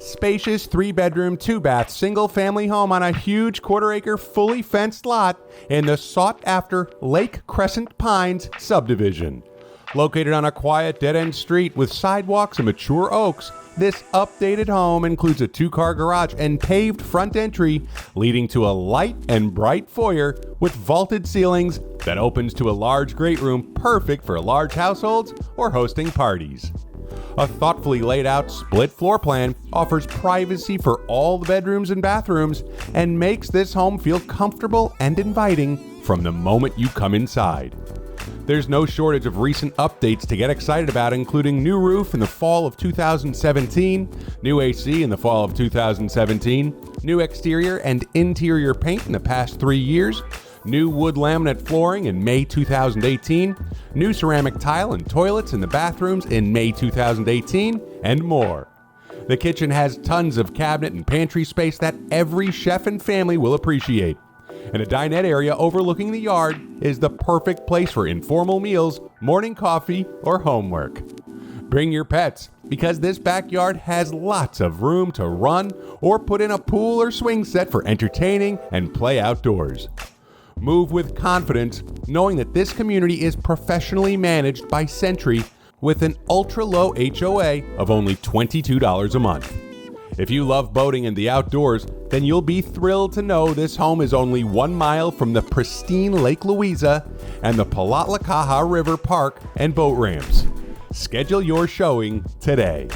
Spacious 3-bedroom, 2-bath, single-family home on a huge quarter-acre, fully fenced lot in the sought-after Lake Crescent Pines subdivision. Located on a quiet, dead-end street with sidewalks and mature oaks, this updated home includes a 2-car garage and paved front entry, leading to a light and bright foyer with vaulted ceilings that opens to a large great room perfect for large households or hosting parties. A thoughtfully laid out split floor plan offers privacy for all the bedrooms and bathrooms and makes this home feel comfortable and inviting from the moment you come inside. There's no shortage of recent updates to get excited about, including new roof in the fall of 2017, new AC in the fall of 2017, new exterior and interior paint in the past 3 years, new wood laminate flooring in May 2018, new ceramic tile and toilets in the bathrooms in May 2018, and more. The kitchen has tons of cabinet and pantry space that every chef and family will appreciate. And a dinette area overlooking the yard is the perfect place for informal meals, morning coffee, or homework. Bring your pets, because this backyard has lots of room to run or put in a pool or swing set for entertaining and play outdoors. Move with confidence, knowing that this community is professionally managed by Sentry with an ultra-low HOA of only $22 a month. If you love boating and the outdoors, then you'll be thrilled to know this home is only 1 mile from the pristine Lake Louisa and the Palatlakaha River Park and boat ramps. Schedule your showing today.